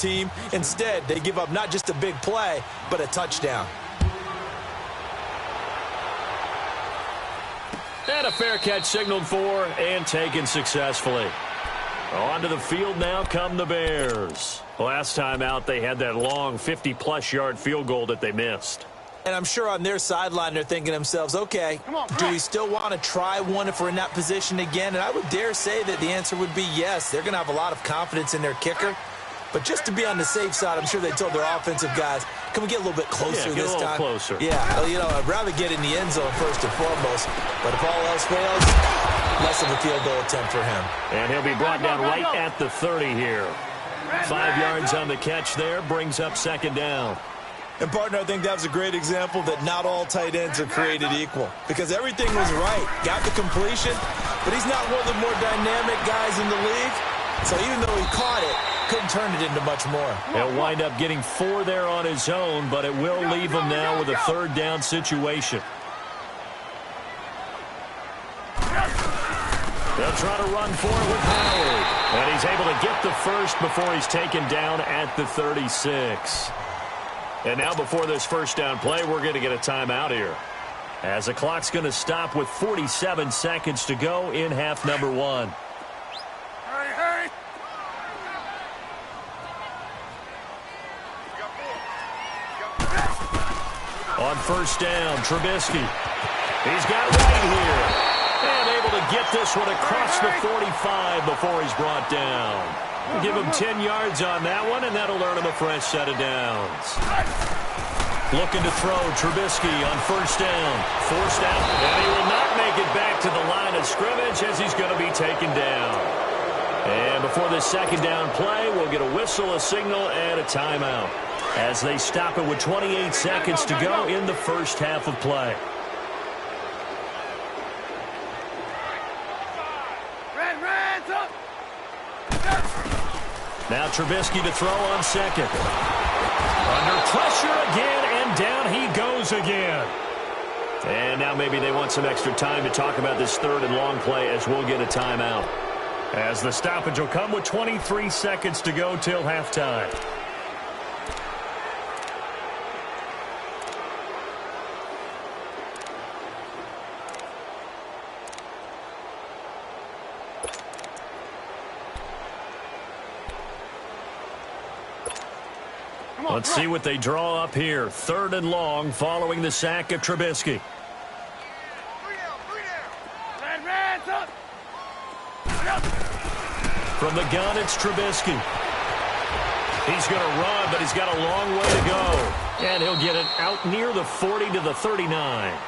team. Instead, they give up not just a big play, but a touchdown. And a fair catch signaled for and taken successfully. Onto the field now come the Bears. Last time out, they had that long 50-plus yard field goal that they missed. And I'm sure on their sideline they're thinking to themselves, okay, do we still want to try one if we're in that position again? And I would dare say that the answer would be yes. They're going to have a lot of confidence in their kicker. But just to be on the safe side, I'm sure they told their offensive guys, can we get a little bit closer this time? Closer. Yeah, you know, I'd rather get in the end zone first and foremost. But if all else fails, less of a field goal attempt for him. And he'll be brought down right at the 30 here. 5 yards on the catch there, brings up second down. And, partner, I think that was a great example that not all tight ends are created equal. Because everything was right. Got the completion, but he's not one of the more dynamic guys in the league. So even though he caught it, couldn't turn it into much more. He'll wind up getting 4 there on his own, but it will leave him now with a third down situation. They'll try to run for it with Howard. And he's able to get the first before he's taken down at the 36. And now before this first down play, we're going to get a timeout here, as the clock's going to stop with 47 seconds to go in half number 1. Hurry. On first down, Trubisky. He's got right here. And able to get this one across the 45 before he's brought down. Give him 10 yards on that one, and that'll earn him a fresh set of downs. Looking to throw, Trubisky on first down. Forced out, and he will not make it back to the line of scrimmage as he's going to be taken down. And before this second down play, we'll get a whistle, a signal, and a timeout, as they stop it with 28 seconds to go in the first half of play. Now Trubisky to throw on second. Under pressure again, and down he goes again. And now maybe they want some extra time to talk about this third and long play, as we'll get a timeout, as the stoppage will come with 23 seconds to go till halftime. Let's see what they draw up here. Third and long following the sack of Trubisky. From the gun, it's Trubisky. He's going to run, but he's got a long way to go. And he'll get it out near the 40 to the 39.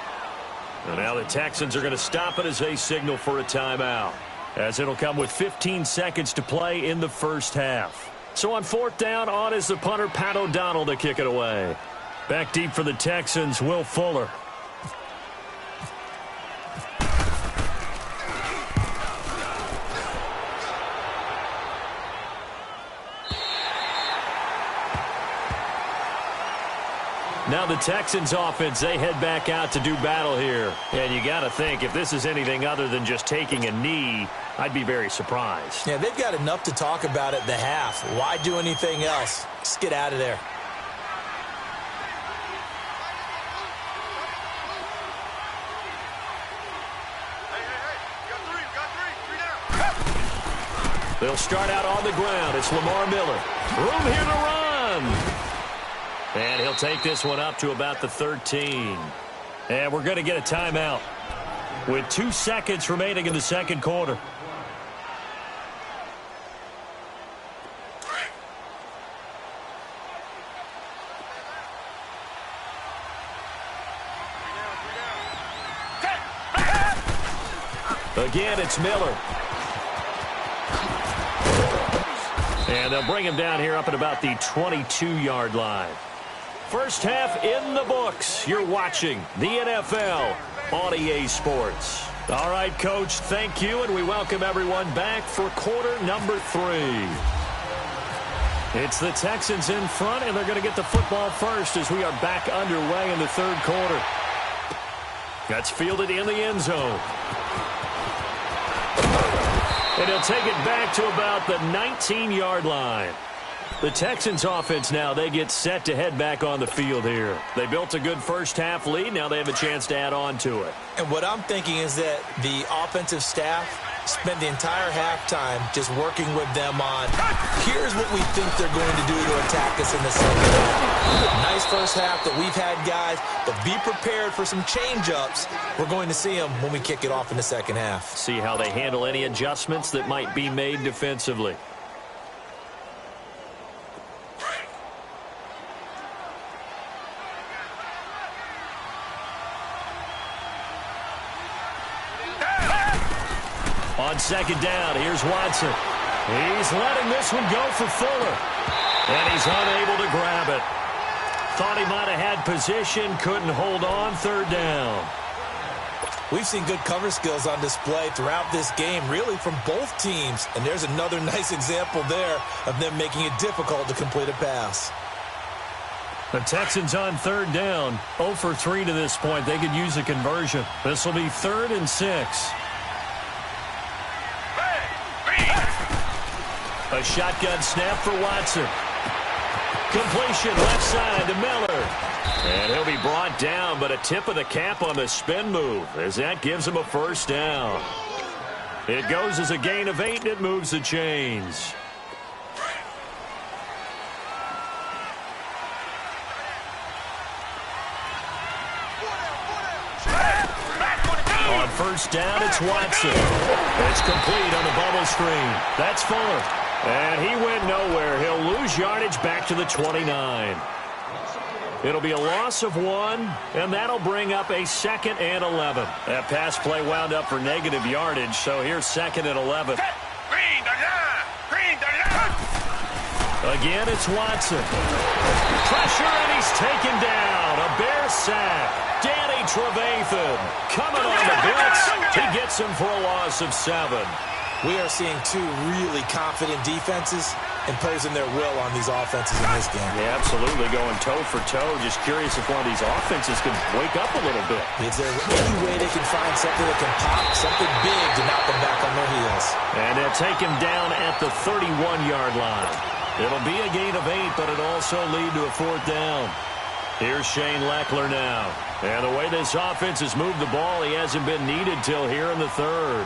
And now the Texans are going to stop it as they signal for a timeout, as it'll come with 15 seconds to play in the first half. So on fourth down, on is the punter, Pat O'Donnell, to kick it away. Back deep for the Texans, Will Fuller. Now the Texans offense, they head back out to do battle here. And you got to think, if this is anything other than just taking a knee, I'd be very surprised. Yeah, they've got enough to talk about at the half. Why do anything else? Just get out of there. They'll start out on the ground. It's Lamar Miller. Room here to run. And he'll take this one up to about the 13. And we're going to get a timeout with 2 seconds remaining in the second quarter. Again, it's Miller. And they'll bring him down here up at about the 22-yard line. First half in the books. You're watching the NFL on EA Sports. All right, Coach, thank you, and we welcome everyone back for quarter number 3. It's the Texans in front, and they're going to get the football first as we are back underway in the third quarter. That's fielded in the end zone. And he'll take it back to about the 19-yard line. The Texans offense now, they get set to head back on the field here. They built a good first half lead. Now they have a chance to add on to it. And what I'm thinking is that the offensive staff spent the entire halftime just working with them on, here's what we think they're going to do to attack us in the second half. Nice first half that we've had, guys, but be prepared for some change-ups. We're going to see them when we kick it off in the second half. See how they handle any adjustments that might be made defensively. On second down, here's Watson. He's letting this one go for Fuller. And he's unable to grab it. Thought he might have had position, couldn't hold on, third down. We've seen good cover skills on display throughout this game, really from both teams. And there's another nice example there of them making it difficult to complete a pass. The Texans on third down, 0 for 3 to this point. They could use a conversion. This will be 3rd and 6. A shotgun snap for Watson. Completion left side to Miller. And he'll be brought down, but a tip of the cap on the spin move as that gives him a first down. It goes as a gain of 8, and it moves the chains. On first down, it's Watson. It's complete on the bubble screen. That's Fuller. And he went nowhere. He'll lose yardage back to the 29. It'll be a loss of 1, and that'll bring up a 2nd and 11. That pass play wound up for negative yardage, so here's 2nd and 11. Again, it's Watson. Pressure, and he's taken down. A Bear sack. Danny Trevathan coming on the blitz. He gets him for a loss of 7. We are seeing two really confident defenses imposing their will on these offenses in this game. Yeah, absolutely, going toe for toe. Just curious if one of these offenses can wake up a little bit. Is there any way they can find something that can pop, something big to knock them back on their heels? And they'll take him down at the 31-yard line. It'll be a gain of 8, but it'll also lead to a 4th down. Here's Shane Leckler now. And the way this offense has moved the ball, he hasn't been needed till here in the 3rd.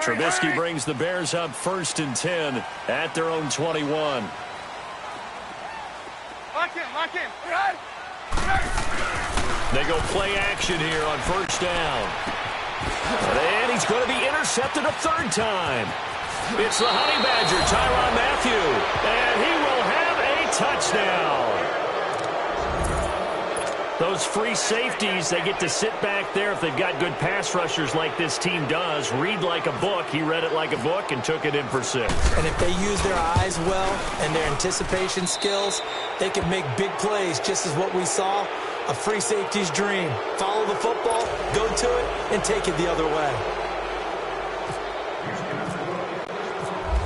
Trubisky brings the Bears up 1st and 10 at their own 21. Lock in. They go play action here on 1st down. And he's going to be intercepted a 3rd time. It's the Honey Badger, Tyrann Mathieu. And he will have a touchdown. Those free safeties, they get to sit back there if they've got good pass rushers like this team does. Read like a book. He read it like a book and took it in for 6. And if they use their eyes well and their anticipation skills, they can make big plays, just as what we saw. A free safety's dream. Follow the football, go to it, and take it the other way.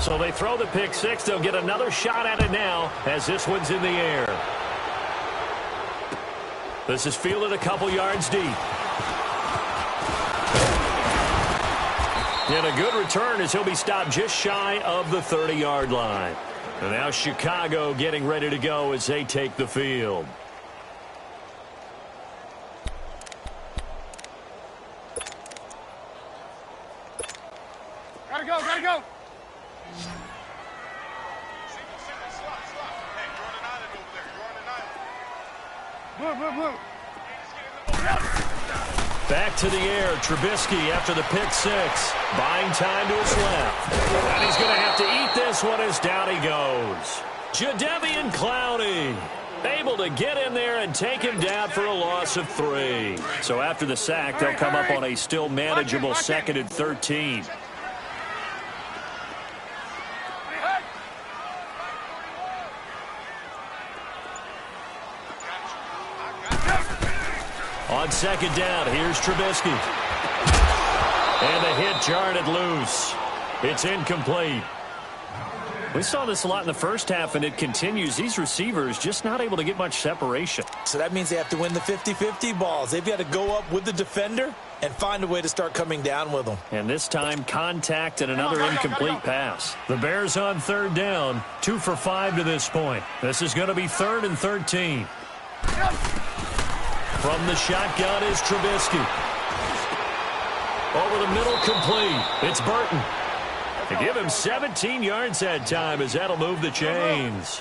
So they throw the pick 6. They'll get another shot at it now as this one's in the air. This is fielded a couple yards deep. And a good return as he'll be stopped just shy of the 30-yard line. And now Chicago getting ready to go as they take the field. Gotta go. Move. Back to the air, Trubisky after the pick 6. Buying time to his left. And he's going to have to eat this one as down he goes. Jadeveon Clowney able to get in there and take him down for a loss of 3. So after the sack, they'll come up on a still manageable 2nd and 13. On 2nd down, here's Trubisky. And the hit jarred it loose. It's incomplete. We saw this a lot in the first half, and it continues. These receivers just not able to get much separation. So that means they have to win the 50-50 balls. They've got to go up with the defender and find a way to start coming down with them. And this time, contact and another incomplete pass. The Bears on third down, 2 for 5 to this point. This is going to be 3rd and 13. From the shotgun is Trubisky. Over the middle, complete. It's Burton. To give him 17 yards that time, as that'll move the chains.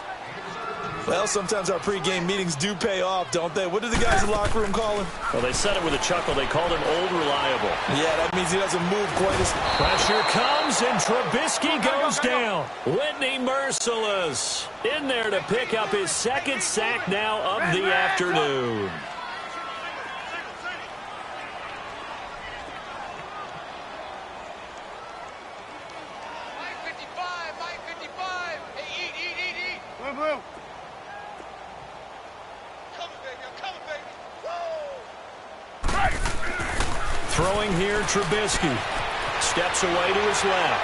Well, sometimes our pregame meetings do pay off, don't they? What do the guys in the locker room call him? Well, they said it with a chuckle. They called him old reliable. Yeah, that means he doesn't move quite as... Pressure comes, and Trubisky goes down. Whitney Merciless in there to pick up his 2nd sack now of the afternoon. Blue. Throwing here, Trubisky. Steps away to his left.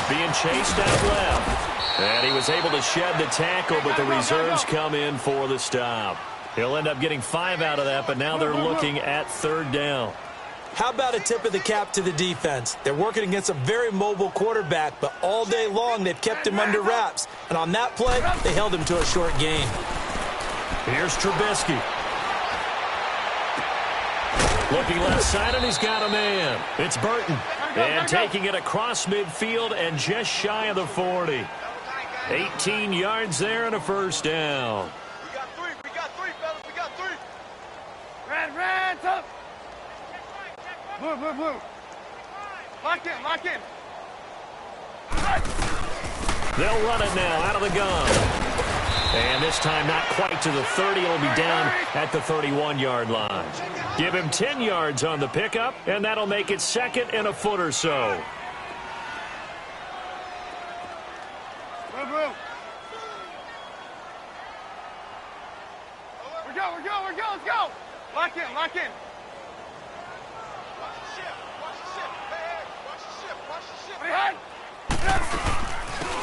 Being chased out left. And he was able to shed the tackle, but the reserves come in for the stop. He'll end up getting 5 out of that, but now they're looking at 3rd down. How about a tip of the cap to the defense? They're working against a very mobile quarterback, but all day long they've kept him under wraps. And on that play, they held him to a short gain. Here's Trubisky. Looking left side, and he's got a man. It's Burton. And taking it across midfield and just shy of the 40. 18 yards there and a 1st down. We got 3, fellas. We got 3. Red, up. Blue. Lock in. They'll run it now out of the gun. And this time not quite to the 30. It'll be down at the 31-yard line. Give him 10 yards on the pickup, and that'll make it 2nd and a foot or so. Blue. We go. Let's go. Lock in. Watch the ship. Behind.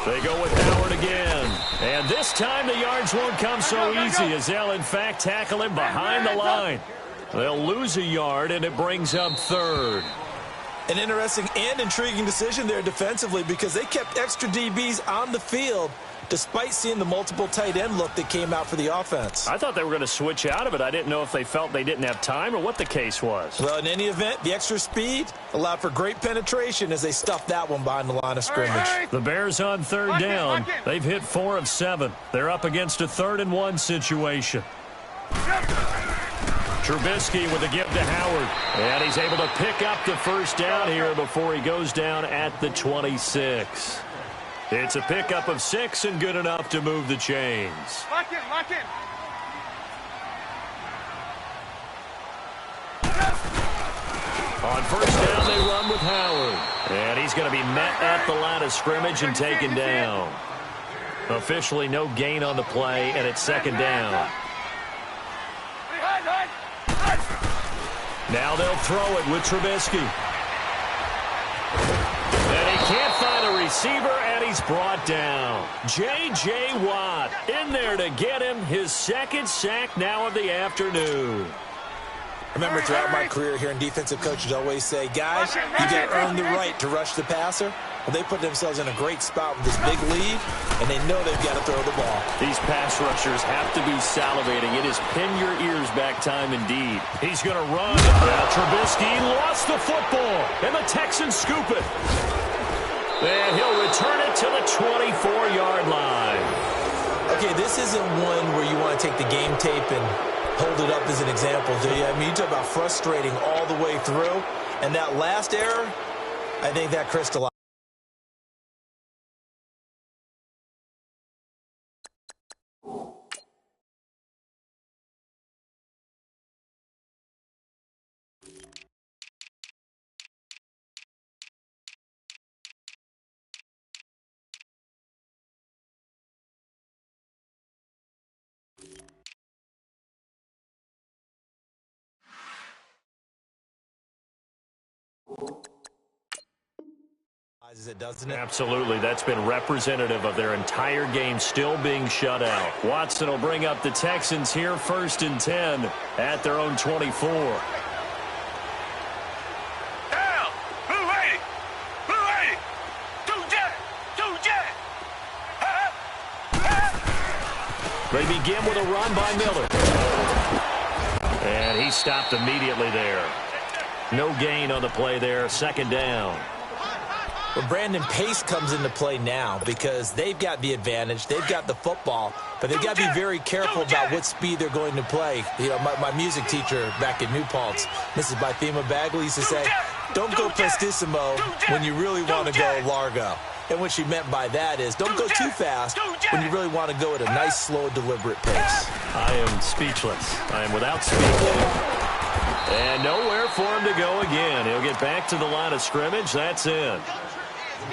They go with Howard again. And this time the yards won't come so easy, as they'll in fact tackle him behind the line. They'll lose a yard, and it brings up 3rd. An interesting and intriguing decision there defensively, because they kept extra DBs on the field despite seeing the multiple tight end look that came out for the offense. I thought they were going to switch out of it. I didn't know if they felt they didn't have time or what the case was. Well, in any event, the extra speed allowed for great penetration as they stuffed that one behind the line of scrimmage. The Bears on 3rd down. They've hit 4 of 7. They're up against a 3rd and 1 situation. Trubisky with a give to Howard. And he's able to pick up the 1st down here before he goes down at the 26. It's a pickup of 6 and good enough to move the chains. Lock in. On 1st down, they run with Howard. And he's going to be met at the line of scrimmage and taken down. Officially no gain on the play, and it's 2nd down. Now they'll throw it with Trubisky. And he can't find a receiver, and he's brought down. J.J. Watt in there to get him his 2nd sack now of the afternoon. I remember throughout my career here in defensive coaches always say, guys, you got to earn the right to rush the passer. Well, they put themselves in a great spot with this big lead, and they know they've got to throw the ball. These pass rushers have to be salivating. It is pin your ears back time indeed. He's going to run. Now Trubisky lost the football, and the Texans scoop it. And he'll return it to the 24-yard line. Okay, this isn't one where you want to take the game tape and hold it up as an example, do you? I mean, you talk about frustrating all the way through, and that last error, I think that crystallized. Doesn't it? Absolutely. That's been representative of their entire game still being shut out. Watson will bring up the Texans here, 1st and 10 at their own 24. Down! Blue 80! Blue 80! Two jet! Two jet! They begin with a run by Miller. And he stopped immediately there. No gain on the play there, 2nd down. Well, Brandon, pace comes into play now because they've got the advantage. They've got the football, but they've got to be very careful about what speed they're going to play. You know, my music teacher back in New Paltz, Mrs. Bythema Bagley, used to say, don't go prestissimo when you really want to go largo. And what she meant by that is don't go too fast when you really want to go at a nice, slow, deliberate pace. I am speechless. I am without speech. And nowhere for him to go again. He'll get back to the line of scrimmage. That's it.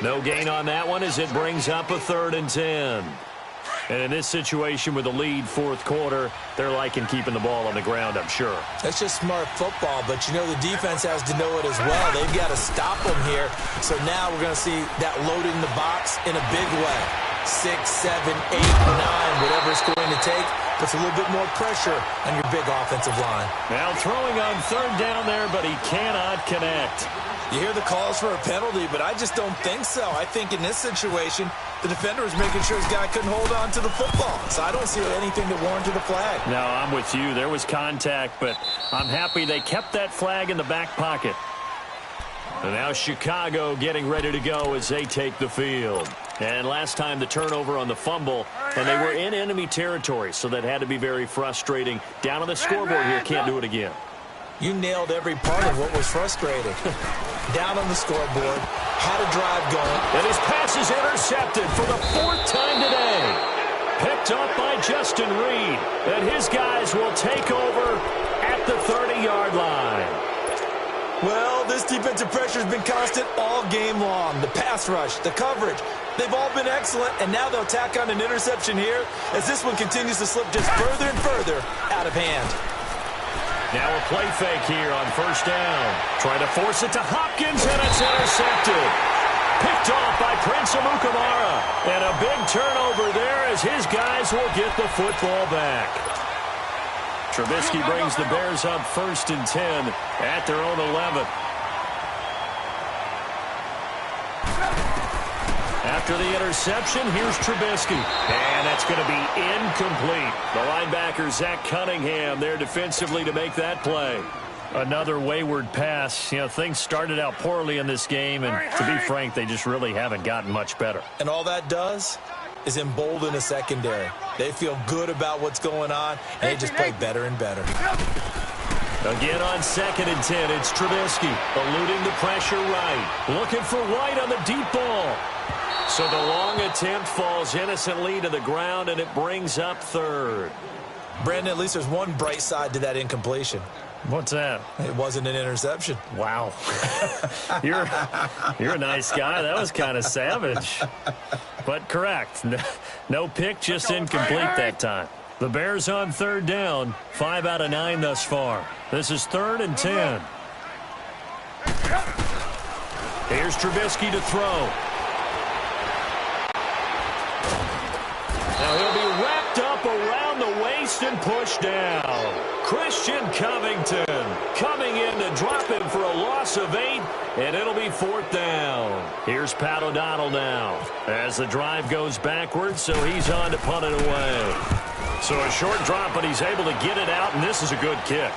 No gain on that one as it brings up a 3rd and 10. And in this situation with the lead 4th quarter, they're liking keeping the ball on the ground, I'm sure. That's just smart football, but you know the defense has to know it as well. They've got to stop them here. So now we're going to see that loading the box in a big way. 6, 7, 8, 9, whatever it's going to take, puts a little bit more pressure on your big offensive line. Now throwing on 3rd down there, but he cannot connect. You hear the calls for a penalty, but I just don't think so. I think in this situation, the defender was making sure his guy couldn't hold on to the football. So I don't see anything that warranted the flag. No, I'm with you. There was contact, but I'm happy they kept that flag in the back pocket. And now Chicago getting ready to go as they take the field. And last time the turnover on the fumble, and they were in enemy territory, so that had to be very frustrating. Down on the scoreboard here, can't do it again. You nailed every part of what was frustrating. Down on the scoreboard, had a drive going. And his pass is intercepted for the 4th time today. Picked up by Justin Reed. And his guys will take over at the 30-yard line. Well, this defensive pressure has been constant all game long. The pass rush, the coverage, they've all been excellent, and now they'll tack on an interception here as this one continues to slip just further and further out of hand. Now a play fake here on 1st down. Trying to force it to Hopkins, and it's intercepted. Picked off by Prince Amukamara. And a big turnover there as his guys will get the football back. Trubisky brings the Bears up 1st and 10 at their own 11. After the interception, here's Trubisky. And that's going to be incomplete. The linebacker, Zach Cunningham, there defensively to make that play. Another wayward pass. You know, things started out poorly in this game, and to be frank, they just really haven't gotten much better. And all that does is embolden a secondary. They feel good about what's going on, and they just play better and better. Again on 2nd and 10, it's Trubisky eluding the pressure right. Looking for White on the deep ball. So the long attempt falls innocently to the ground, and it brings up 3rd. Brandon, at least there's one bright side to that incompletion. What's that? It wasn't an interception. Wow. You're a nice guy. That was kind of savage. But correct. No pick, just incomplete that time. The Bears on 3rd down. 5 out of 9 thus far. This is 3rd and 10. Here's Trubisky to throw. Now he'll be wrapped up around the waist and pushed down. Christian Covington coming in to drop him for a loss of 8, and it'll be 4th down. Here's Pat O'Donnell now as the drive goes backwards, so he's on to punt it away. So a short drop, but he's able to get it out, and this is a good kick.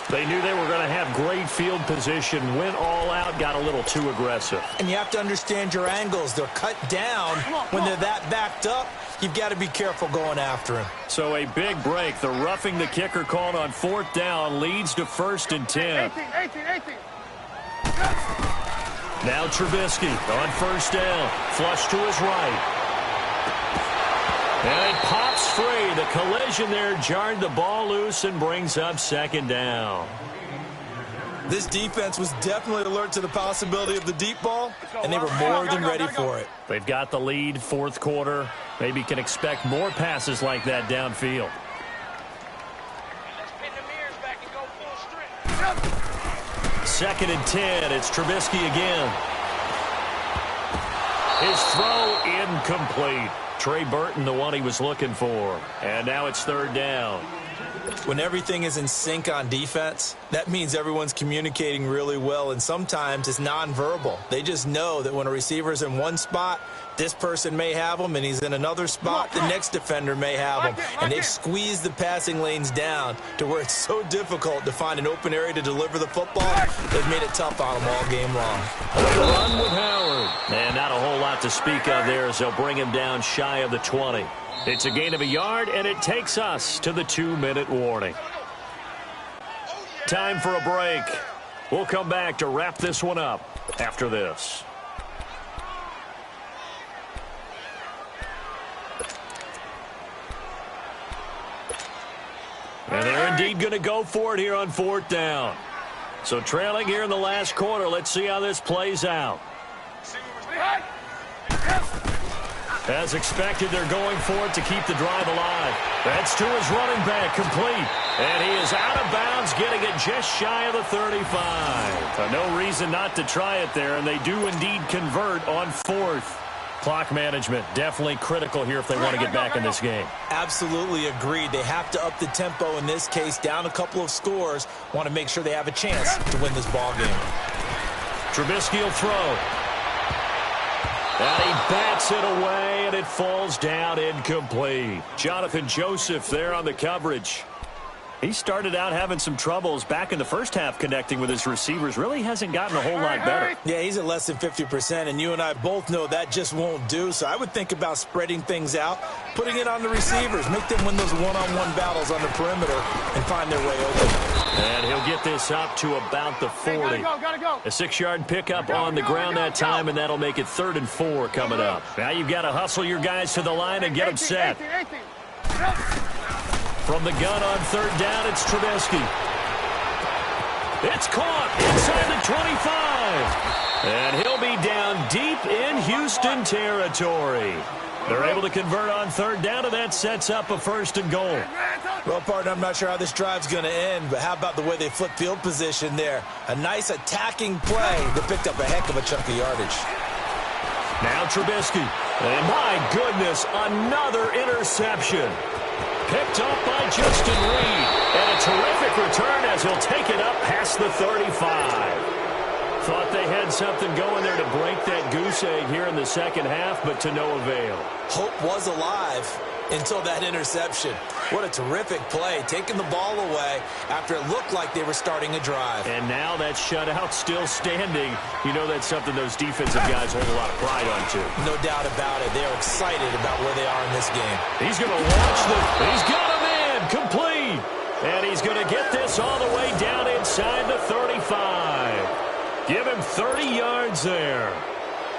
They knew they were going to have great field position, went all out, got a little too aggressive. And you have to understand your angles. They're cut down when they're that backed up. You've got to be careful going after him. So a big break. The roughing the kicker called on 4th down leads to 1st and 10. 18. Now Trubisky on 1st down. Flush to his right. And it pops free. The collision there jarred the ball loose and brings up 2nd down. This defense was definitely alert to the possibility of the deep ball, and they were more than ready for it. They've got the lead, 4th quarter. Maybe can expect more passes like that downfield. Let's pin the mirrors back 2nd and 10. It's Trubisky again. His throw incomplete. Trey Burton, the one he was looking for. And now it's 3rd down. When everything is in sync on defense, that means everyone's communicating really well, and sometimes it's nonverbal. They just know that when a receiver's in one spot, this person may have him, and he's in another spot, the next defender may have him. And they've squeezed the passing lanes down to where it's so difficult to find an open area to deliver the football. They've made it tough on them all game long. Run with Howard. And not a whole lot to speak of there as they'll bring him down shy of the 20. It's a gain of a yard, and it takes us to the 2-minute warning. Time for a break. We'll come back to wrap this one up after this. And they're indeed going to go for it here on 4th down. So trailing here in the last quarter, let's see how this plays out. As expected, they're going for it to keep the drive alive. That's to his running back, complete. And he is out of bounds, getting it just shy of the 35. No reason not to try it there, and they do indeed convert on 4th. Clock management, definitely critical here if they want to get back in this game. Absolutely agreed. They have to up the tempo in this case, down a couple of scores. Want to make sure they have a chance to win this ball game. Trubisky will throw. And he bats it away, and it falls down incomplete. Jonathan Joseph there on the coverage. He started out having some troubles back in the first half connecting with his receivers. Really hasn't gotten a whole lot better. Yeah, he's at less than 50%, and you and I both know that just won't do. So I would think about spreading things out, putting it on the receivers, make them win those one-on-one battles on the perimeter and find their way open. And he'll get this up to about the 40. Gotta go. A 6-yard pickup on the ground that time, and that'll make it 3rd and 4 coming up. Now you've got to hustle your guys to the line and get them set. From the gun on 3rd down, it's Trubisky. It's caught inside the 25. And he'll be down deep in Houston territory. They're able to convert on 3rd down, and that sets up a 1st and goal. Well, partner, I'm not sure how this drive's going to end, but how about the way they flip field position there? A nice attacking play that picked up a heck of a chunk of yardage. Now Trubisky. And my goodness, another interception. Picked up by Justin Reed. And a terrific return as he'll take it up past the 35. Thought they had something going there to break that goose egg here in the 2nd half, but to no avail. Hope was alive until that interception. What a terrific play, taking the ball away after it looked like they were starting a drive. And now that shutout still standing. You know that's something those defensive guys hold a lot of pride on, too. No doubt about it. They're excited about where they are in this game. He's going to launch he's got him in, complete. And he's going to get this all the way down inside the 35. Give him 30 yards there.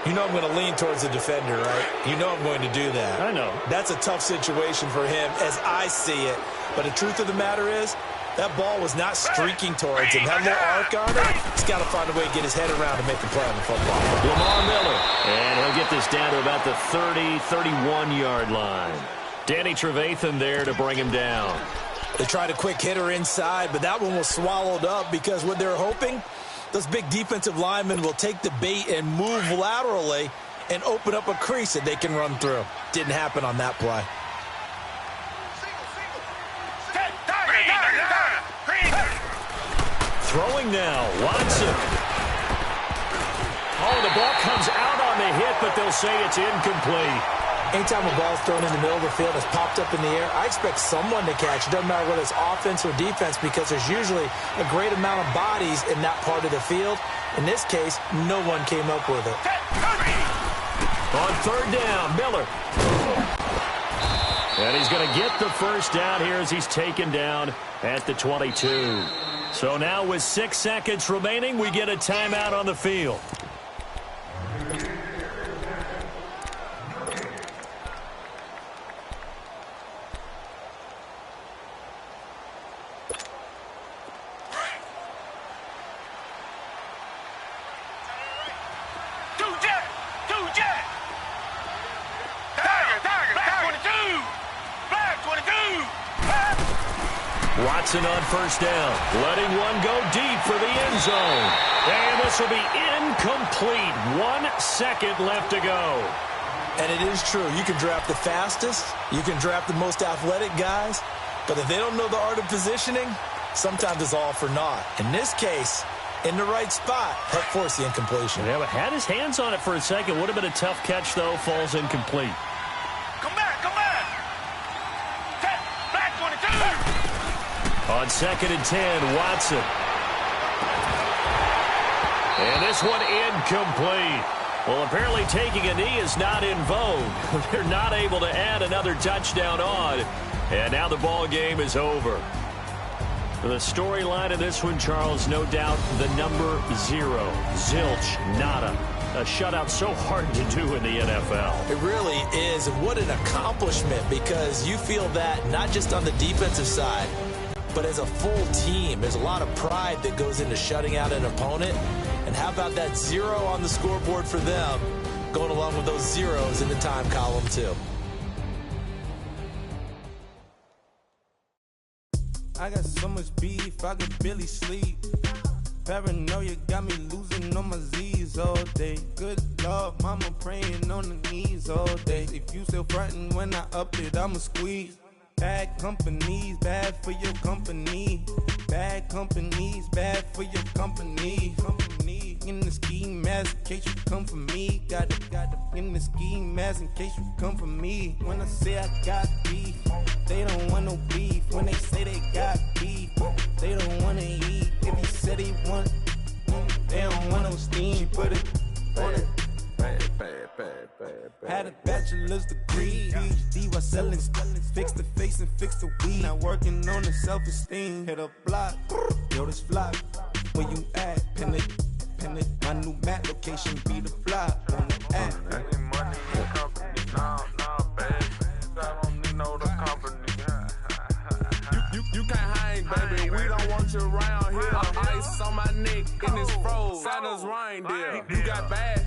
You know I'm going to lean towards the defender, right? You know I'm going to do that. I know. That's a tough situation for him as I see it. But the truth of the matter is, that ball was not streaking towards him. Had a little arc on it. He's got to find a way to get his head around to make the play on the football. Lamar Miller. And he'll get this down to about the 30, 31-yard line. Danny Trevathan there to bring him down. They tried a quick hitter inside, but that one was swallowed up because what they're hoping, those big defensive linemen will take the bait and move laterally and open up a crease that they can run through. Didn't happen on that play. Throwing now, Watson. Oh, the ball comes out on the hit, but they'll say it's incomplete. Anytime a ball's thrown in the middle of the field, it's popped up in the air, I expect someone to catch. It doesn't matter whether it's offense or defense because there's usually a great amount of bodies in that part of the field. In this case, no one came up with it. On 3rd down, Miller. And he's going to get the 1st down here as he's taken down at the 22. So now with 6 seconds remaining, we get a timeout on the field. Watson on first down, letting one go deep for the end zone. And this will be incomplete. 1 second left to go. And it is true. You can draft the fastest. You can draft the most athletic guys. But if they don't know the art of positioning, sometimes it's all for naught. In this case, in the right spot, helped force the incompletion. Yeah, but had his hands on it for a second. Would have been a tough catch, though. Falls incomplete. Come back, come back. Back 22. On 2nd and 10, Watson. And this one incomplete. Well, apparently taking a knee is not in vogue. They're not able to add another touchdown on. And now the ball game is over. The storyline of this one, Charles, no doubt the number 0. Zilch, nada. A shutout so hard to do in the NFL. It really is. And what an accomplishment, because you feel that not just on the defensive side, but as a full team. There's a lot of pride that goes into shutting out an opponent. And how about that 0 on the scoreboard for them, going along with those zeros in the time column, too. I got so much beef, I could barely sleep. Paranoia got me losing on my Z's all day. Good Lord, mama praying on the knees all day. If you still frontin' when I up it, I'ma squeeze. Bad companies, bad for your company. Bad companies, bad for your company. In the ski mask in case you come for me. Got it in the ski mask in case you come for me. When I say I got beef, they don't want no beef. When they say they got beef, they don't want to eat. If you said they want, they don't want no steam. Put it on it. Had a bachelor's degree, PhD while selling. Fix the face and fix the weed. Now working on the self-esteem. Hit a block, yo this flock. Where you at? Pin it. My new map location be the flop on the app. Money and company, nah, baby. I don't need no the company. You can't hang, baby. We don't want you around here. Ice on my neck and it's froze. Santa's reindeer. You got bad.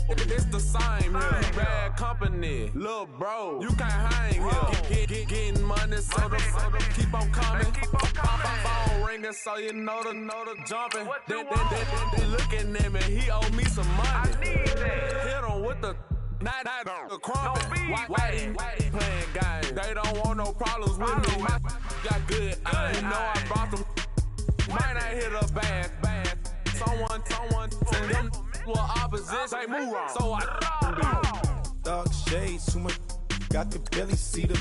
It's the same here. Bad company, little bro. You can't hang here. Getting money, so the keep on coming. Phone ringing, so you know the jumping. They looking at me, he owe me some money. Hit him with the night the crumping. Why he playing games? They don't want no problems with me. My got good. I know I brought them. Might not hit a bad. Someone tell them. Well, opposition, say move wrong. So I dark shades, too much. Got the belly see them.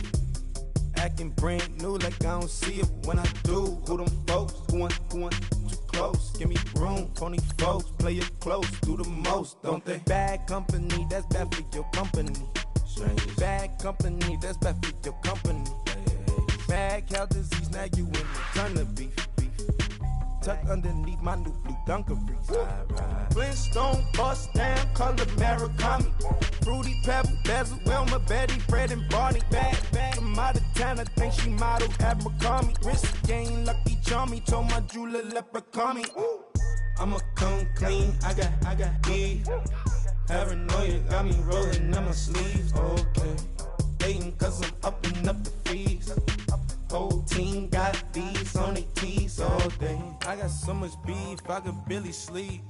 Acting brand new like I don't see it when I do. Who them folks? Who want too close? Give me room. 20 folks, play it close. Do the most, don't they? Bad company, that's bad for your company. Bad company, that's bad for your company. Bad cow disease, now you in the ton of beef. Tuck underneath my new blue Dunkaroos. Flintstone, bust down, color Murakami. Fruity Pebble, Basil, Wilma, Betty, Fred, and Barney. Bad, I'm out of town, I think she modeled Abercrombie. Wrist game, Lucky Charmy, told my jeweler, leprechaun me. I'ma come clean, I got beef. Paranoia got me rolling in my sleeves, okay. Hating cause I'm upping up the fees. Whole team got these on their tees all day. I got so much beef, I could barely sleep.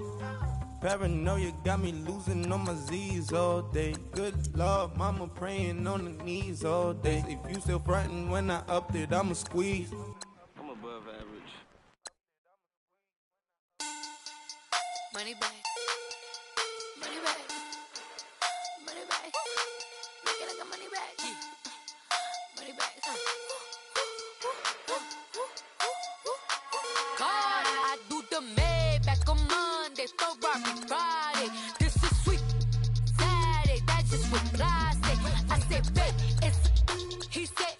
Paranoia got me losing on my Z's all day. Good Lord, mama praying on the knees all day. If you still frontin' when I up it, I'ma squeeze. I'm above average. Money back. Money back. Money back. Make it like a money back. Yeah. Money back. God, I do the Maybach on Monday, Ferrari Friday. This is sweet Saturday, that's just what I say. I said, babe, it's he said.